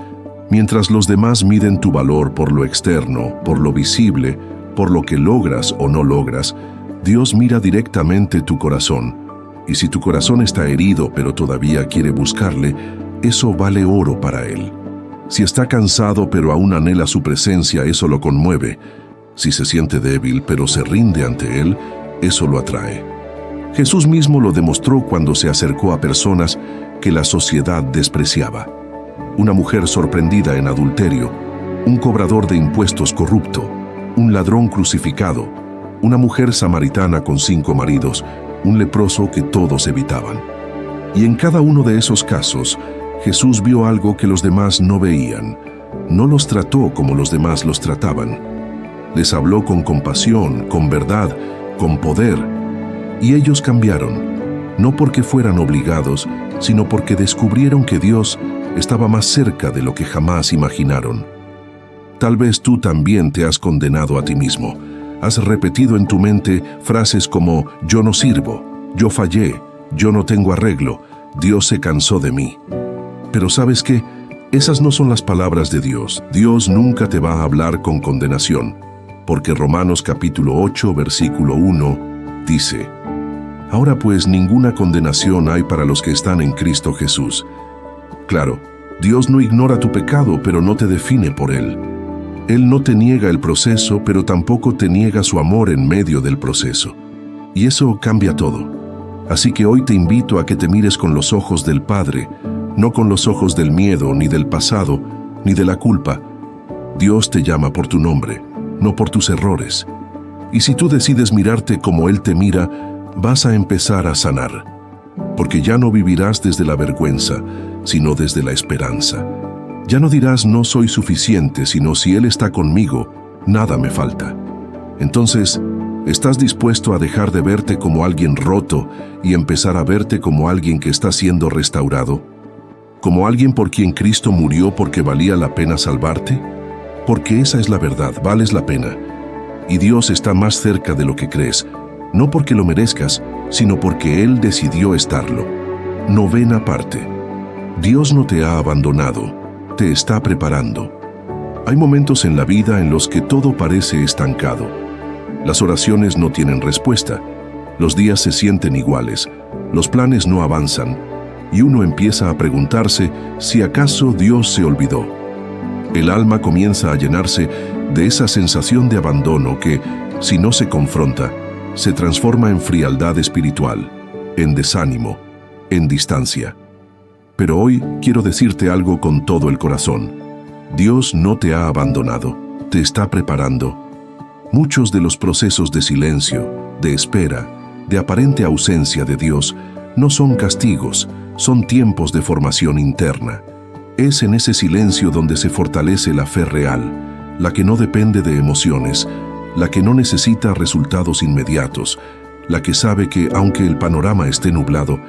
Mientras los demás miden tu valor por lo externo, por lo visible, por lo que logras o no logras, Dios mira directamente tu corazón. Y si tu corazón está herido pero todavía quiere buscarle, eso vale oro para Él. Si está cansado pero aún anhela su presencia, eso lo conmueve. Si se siente débil pero se rinde ante Él, eso lo atrae. Jesús mismo lo demostró cuando se acercó a personas que la sociedad despreciaba. Una mujer sorprendida en adulterio, un cobrador de impuestos corrupto, un ladrón crucificado, una mujer samaritana con 5 maridos, un leproso que todos evitaban. Y en cada uno de esos casos, Jesús vio algo que los demás no veían. No los trató como los demás los trataban. Les habló con compasión, con verdad, con poder. Y ellos cambiaron, no porque fueran obligados, sino porque descubrieron que Dios estaba más cerca de lo que jamás imaginaron. Tal vez tú también te has condenado a ti mismo. Has repetido en tu mente frases como «yo no sirvo», yo fallé, yo no tengo arreglo, Dios se cansó de mí. Pero ¿sabes qué? Esas no son las palabras de Dios. Dios nunca te va a hablar con condenación, porque Romanos capítulo 8, versículo 1 dice: Ahora pues ninguna condenación hay para los que están en Cristo Jesús. Claro, Dios no ignora tu pecado, pero no te define por él. Él no te niega el proceso, pero tampoco te niega su amor en medio del proceso. Y eso cambia todo. Así que hoy te invito a que te mires con los ojos del Padre, no con los ojos del miedo, ni del pasado, ni de la culpa. Dios te llama por tu nombre, no por tus errores. Y si tú decides mirarte como Él te mira, vas a empezar a sanar. Porque ya no vivirás desde la vergüenza, sino desde la esperanza. Ya no dirás no soy suficiente, sino si Él está conmigo, nada me falta. Entonces, ¿estás dispuesto a dejar de verte como alguien roto y empezar a verte como alguien que está siendo restaurado? ¿Como alguien por quien Cristo murió porque valía la pena salvarte? Porque esa es la verdad, vales la pena. Y Dios está más cerca de lo que crees, no porque lo merezcas, sino porque Él decidió estarlo. Novena parte. Dios no te ha abandonado, te está preparando. Hay momentos en la vida en los que todo parece estancado. Las oraciones no tienen respuesta, los días se sienten iguales, los planes no avanzan, y uno empieza a preguntarse si acaso Dios se olvidó. El alma comienza a llenarse de esa sensación de abandono que, si no se confronta, se transforma en frialdad espiritual, en desánimo, en distancia. Pero hoy quiero decirte algo con todo el corazón. Dios no te ha abandonado, te está preparando. Muchos de los procesos de silencio, de espera, de aparente ausencia de Dios, no son castigos, son tiempos de formación interna. Es en ese silencio donde se fortalece la fe real, la que no depende de emociones, la que no necesita resultados inmediatos, la que sabe que, aunque el panorama esté nublado,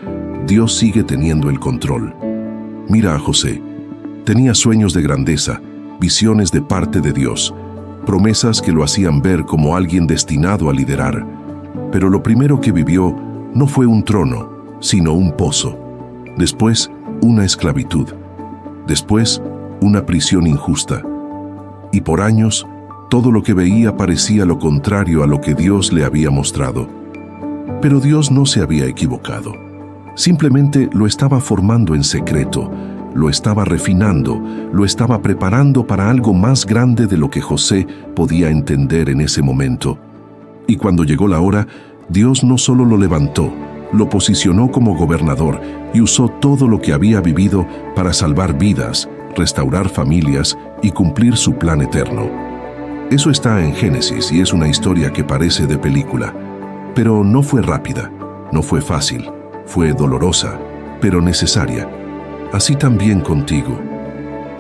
Dios sigue teniendo el control. Mira a José. Tenía sueños de grandeza, visiones de parte de Dios, promesas que lo hacían ver como alguien destinado a liderar. Pero lo primero que vivió no fue un trono, sino un pozo. Después, una esclavitud. Después, una prisión injusta. Y por años, todo lo que veía parecía lo contrario a lo que Dios le había mostrado. Pero Dios no se había equivocado. Simplemente lo estaba formando en secreto, lo estaba refinando, lo estaba preparando para algo más grande de lo que José podía entender en ese momento. Y cuando llegó la hora, Dios no solo lo levantó, lo posicionó como gobernador y usó todo lo que había vivido para salvar vidas, restaurar familias y cumplir su plan eterno. Eso está en Génesis y es una historia que parece de película, pero no fue rápida, no fue fácil, fue dolorosa, pero necesaria. Así también contigo.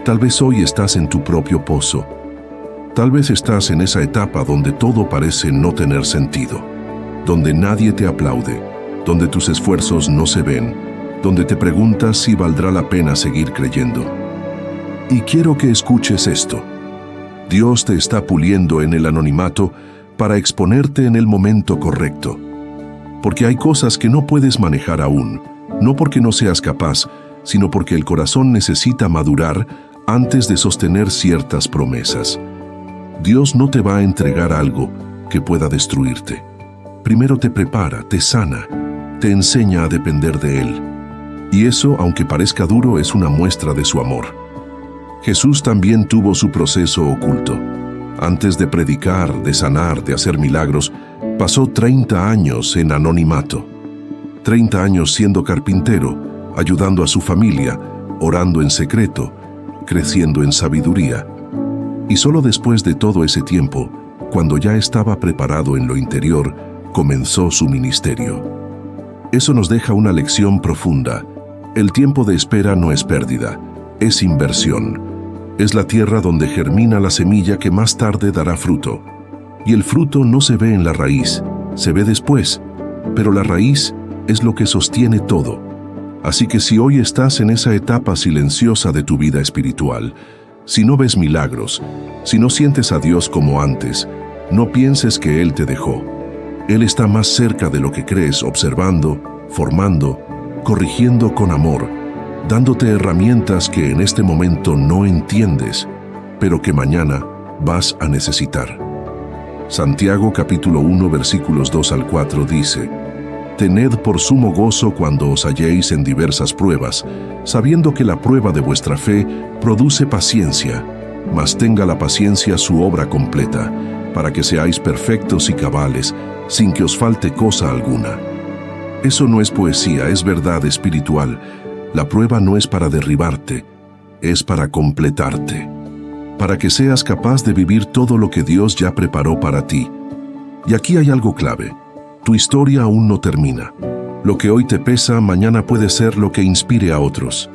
Tal vez hoy estás en tu propio pozo. Tal vez estás en esa etapa donde todo parece no tener sentido, donde nadie te aplaude, donde tus esfuerzos no se ven, donde te preguntas si valdrá la pena seguir creyendo. Y quiero que escuches esto. Dios te está puliendo en el anonimato para exponerte en el momento correcto. Porque hay cosas que no puedes manejar aún, no porque no seas capaz, sino porque el corazón necesita madurar antes de sostener ciertas promesas. Dios no te va a entregar algo que pueda destruirte. Primero te prepara, te sana, te enseña a depender de Él. Y eso, aunque parezca duro, es una muestra de su amor. Jesús también tuvo su proceso oculto. Antes de predicar, de sanar, de hacer milagros, pasó 30 años en anonimato. 30 años siendo carpintero, ayudando a su familia, orando en secreto, creciendo en sabiduría. Y solo después de todo ese tiempo, cuando ya estaba preparado en lo interior, comenzó su ministerio. Eso nos deja una lección profunda. El tiempo de espera no es pérdida, es inversión. Es la tierra donde germina la semilla que más tarde dará fruto. Y el fruto no se ve en la raíz, se ve después, pero la raíz es lo que sostiene todo. Así que si hoy estás en esa etapa silenciosa de tu vida espiritual, si no ves milagros, si no sientes a Dios como antes, no pienses que Él te dejó. Él está más cerca de lo que crees, observando, formando, corrigiendo con amor, dándote herramientas que en este momento no entiendes, pero que mañana vas a necesitar. Santiago capítulo 1 versículos 2 al 4 dice: Tened por sumo gozo cuando os halléis en diversas pruebas, sabiendo que la prueba de vuestra fe produce paciencia, mas tenga la paciencia su obra completa, para que seáis perfectos y cabales, sin que os falte cosa alguna. Eso no es poesía, es verdad espiritual. La prueba no es para derribarte, es para completarte, para que seas capaz de vivir todo lo que Dios ya preparó para ti. Y aquí hay algo clave. Tu historia aún no termina. Lo que hoy te pesa, mañana puede ser lo que inspire a otros.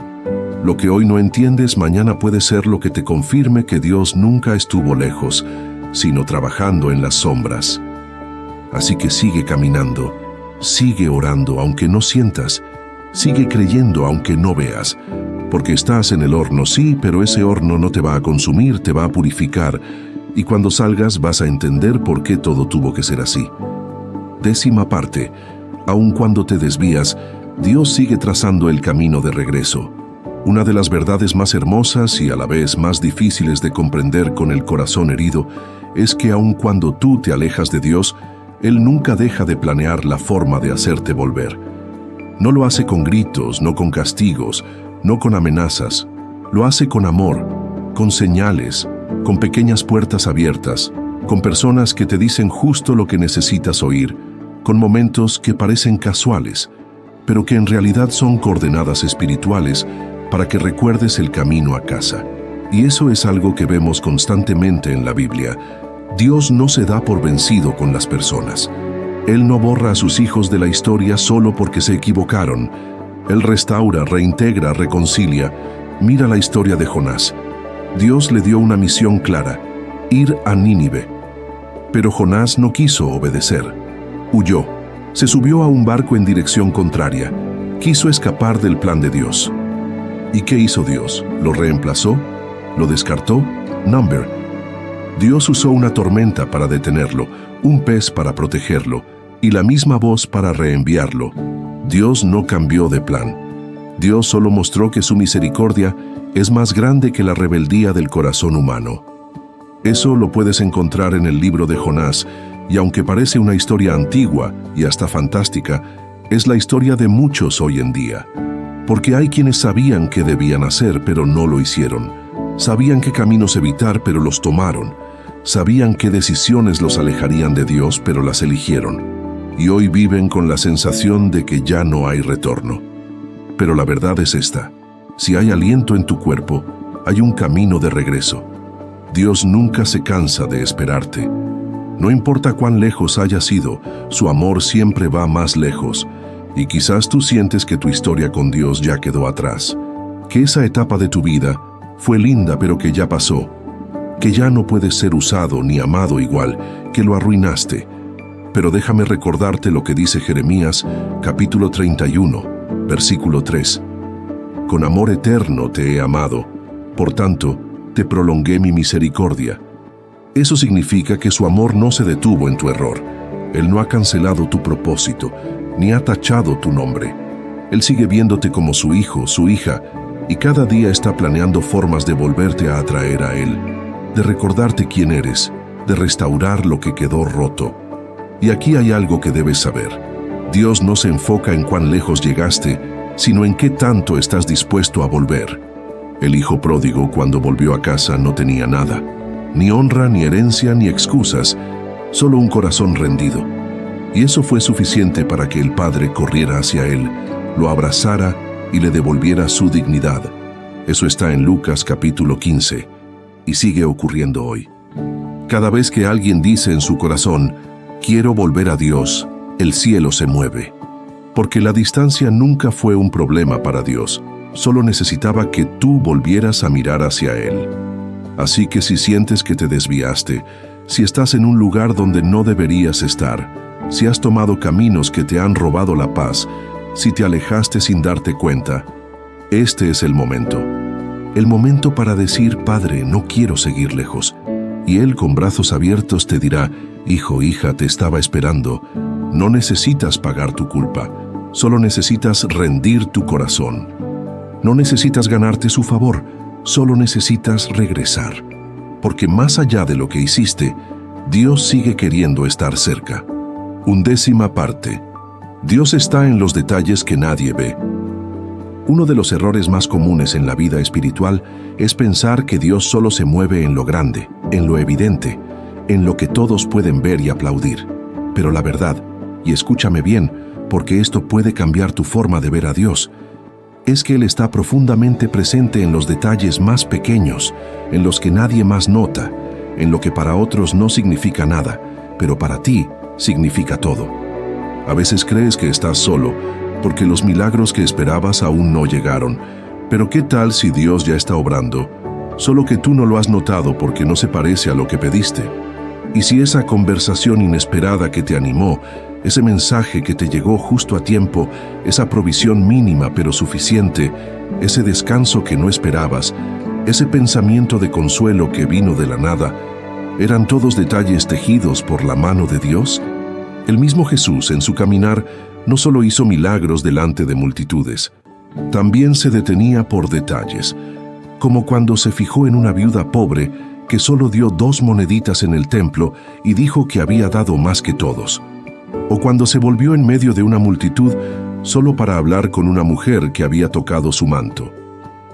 Lo que hoy no entiendes, mañana puede ser lo que te confirme que Dios nunca estuvo lejos, sino trabajando en las sombras. Así que sigue caminando, sigue orando aunque no sientas, sigue creyendo aunque no veas, porque estás en el horno, sí, pero ese horno no te va a consumir, te va a purificar, y cuando salgas vas a entender por qué todo tuvo que ser así. 10ª parte. Aun cuando te desvías, Dios sigue trazando el camino de regreso. Una de las verdades más hermosas y a la vez más difíciles de comprender con el corazón herido es que aun cuando tú te alejas de Dios, Él nunca deja de planear la forma de hacerte volver. No lo hace con gritos, no con castigos, no con amenazas. Lo hace con amor, con señales, con pequeñas puertas abiertas, con personas que te dicen justo lo que necesitas oír, con momentos que parecen casuales, pero que en realidad son coordenadas espirituales para que recuerdes el camino a casa. Y eso es algo que vemos constantemente en la Biblia. Dios no se da por vencido con las personas. Él no borra a sus hijos de la historia solo porque se equivocaron. Él restaura, reintegra, reconcilia. Mira la historia de Jonás. Dios le dio una misión clara: ir a Nínive. Pero Jonás no quiso obedecer. Huyó. Se subió a un barco en dirección contraria. Quiso escapar del plan de Dios. ¿Y qué hizo Dios? ¿Lo reemplazó? ¿Lo descartó? Number. Dios usó una tormenta para detenerlo, un pez para protegerlo y la misma voz para reenviarlo. Dios no cambió de plan. Dios solo mostró que su misericordia es más grande que la rebeldía del corazón humano. Eso lo puedes encontrar en el libro de Jonás, y aunque parece una historia antigua y hasta fantástica, es la historia de muchos hoy en día. Porque hay quienes sabían qué debían hacer, pero no lo hicieron. Sabían qué caminos evitar, pero los tomaron. Sabían qué decisiones los alejarían de Dios, pero las eligieron. Y hoy viven con la sensación de que ya no hay retorno. Pero la verdad es esta: si hay aliento en tu cuerpo, hay un camino de regreso. Dios nunca se cansa de esperarte. No importa cuán lejos hayas ido, su amor siempre va más lejos. Y quizás tú sientes que tu historia con Dios ya quedó atrás, que esa etapa de tu vida fue linda pero que ya pasó, que ya no puedes ser usado ni amado igual, que lo arruinaste. Pero déjame recordarte lo que dice Jeremías, capítulo 31, versículo 3. Con amor eterno te he amado, por tanto, te prolongué mi misericordia. Eso significa que su amor no se detuvo en tu error. Él no ha cancelado tu propósito, ni ha tachado tu nombre. Él sigue viéndote como su hijo, su hija, y cada día está planeando formas de volverte a atraer a Él, de recordarte quién eres, de restaurar lo que quedó roto. Y aquí hay algo que debes saber. Dios no se enfoca en cuán lejos llegaste, sino en qué tanto estás dispuesto a volver. El hijo pródigo, cuando volvió a casa, no tenía nada. Ni honra, ni herencia, ni excusas, solo un corazón rendido. Y eso fue suficiente para que el padre corriera hacia él, lo abrazara y le devolviera su dignidad. Eso está en Lucas capítulo 15, y sigue ocurriendo hoy. Cada vez que alguien dice en su corazón, quiero volver a Dios, el cielo se mueve. Porque la distancia nunca fue un problema para Dios, solo necesitaba que tú volvieras a mirar hacia Él. Así que si sientes que te desviaste, si estás en un lugar donde no deberías estar, si has tomado caminos que te han robado la paz, si te alejaste sin darte cuenta, este es el momento. El momento para decir, Padre, no quiero seguir lejos. Y Él con brazos abiertos te dirá: hijo, hija, te estaba esperando. No necesitas pagar tu culpa, solo necesitas rendir tu corazón. No necesitas ganarte su favor, solo necesitas regresar. Porque más allá de lo que hiciste, Dios sigue queriendo estar cerca. 11ª parte. Dios está en los detalles que nadie ve. Uno de los errores más comunes en la vida espiritual es pensar que Dios solo se mueve en lo grande, en lo evidente, en lo que todos pueden ver y aplaudir. Pero la verdad, y escúchame bien, porque esto puede cambiar tu forma de ver a Dios, es que Él está profundamente presente en los detalles más pequeños, en los que nadie más nota, en lo que para otros no significa nada, pero para ti significa todo. A veces crees que estás solo, porque los milagros que esperabas aún no llegaron. Pero ¿qué tal si Dios ya está obrando? Solo que tú no lo has notado porque no se parece a lo que pediste. Y si esa conversación inesperada que te animó, ese mensaje que te llegó justo a tiempo, esa provisión mínima pero suficiente, ese descanso que no esperabas, ese pensamiento de consuelo que vino de la nada, ¿eran todos detalles tejidos por la mano de Dios? El mismo Jesús en su caminar no solo hizo milagros delante de multitudes, también se detenía por detalles, como cuando se fijó en una viuda pobre que solo dio 2 moneditas en el templo y dijo que había dado más que todos, o cuando se volvió en medio de una multitud solo para hablar con una mujer que había tocado su manto,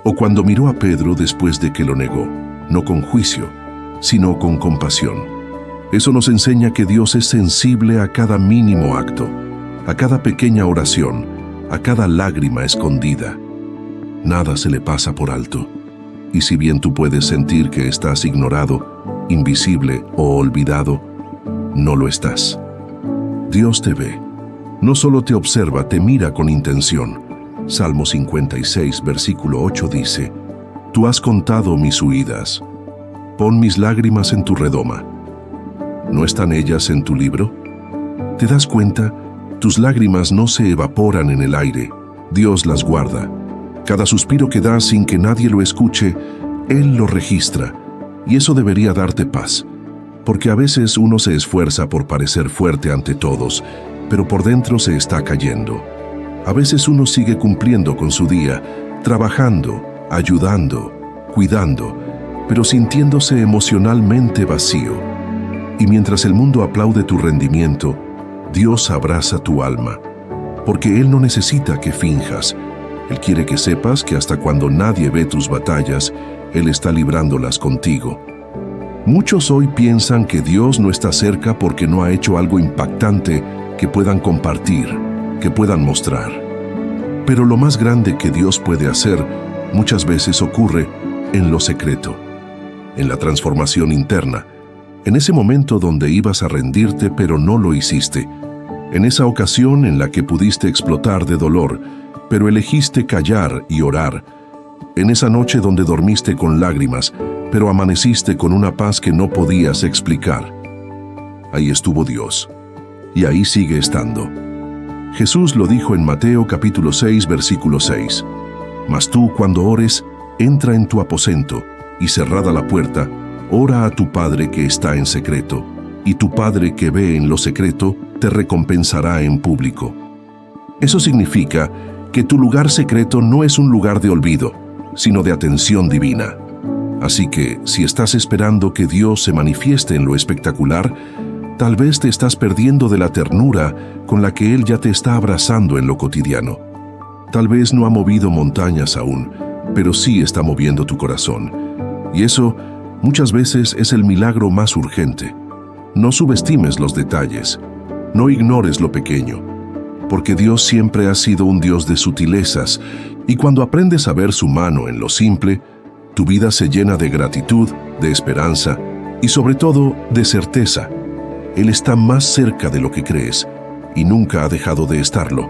o cuando miró a Pedro después de que lo negó, no con juicio, sino con compasión. Eso nos enseña que Dios es sensible a cada mínimo acto, a cada pequeña oración, a cada lágrima escondida. Nada se le pasa por alto. Y si bien tú puedes sentir que estás ignorado, invisible o olvidado, no lo estás. Dios te ve. No solo te observa, te mira con intención. Salmo 56, versículo 8 dice: Tú has contado mis huidas. Pon mis lágrimas en tu redoma. ¿No están ellas en tu libro? ¿Te das cuenta? Tus lágrimas no se evaporan en el aire, Dios las guarda. Cada suspiro que das sin que nadie lo escuche, Él lo registra, y eso debería darte paz, porque a veces uno se esfuerza por parecer fuerte ante todos, pero por dentro se está cayendo. A veces uno sigue cumpliendo con su día, trabajando, ayudando, cuidando, pero sintiéndose emocionalmente vacío. Y mientras el mundo aplaude tu rendimiento, Dios abraza tu alma, porque Él no necesita que finjas. Él quiere que sepas que hasta cuando nadie ve tus batallas, Él está librándolas contigo. Muchos hoy piensan que Dios no está cerca porque no ha hecho algo impactante que puedan compartir, que puedan mostrar. Pero lo más grande que Dios puede hacer muchas veces ocurre en lo secreto, en la transformación interna, en ese momento donde ibas a rendirte pero no lo hiciste, en esa ocasión en la que pudiste explotar de dolor, pero elegiste callar y orar, en esa noche donde dormiste con lágrimas, pero amaneciste con una paz que no podías explicar. Ahí estuvo Dios, y ahí sigue estando. Jesús lo dijo en Mateo capítulo 6, versículo 6. Mas tú, cuando ores, entra en tu aposento, y cerrada la puerta, ora a tu Padre que está en secreto, y tu Padre que ve en lo secreto te recompensará en público. Eso significa que tu lugar secreto no es un lugar de olvido, sino de atención divina. Así que, si estás esperando que Dios se manifieste en lo espectacular, tal vez te estás perdiendo de la ternura con la que Él ya te está abrazando en lo cotidiano. Tal vez no ha movido montañas aún, pero sí está moviendo tu corazón. Y eso, muchas veces, es el milagro más urgente. No subestimes los detalles. No ignores lo pequeño, porque Dios siempre ha sido un Dios de sutilezas, y cuando aprendes a ver su mano en lo simple, tu vida se llena de gratitud, de esperanza y sobre todo de certeza. Él está más cerca de lo que crees y nunca ha dejado de estarlo.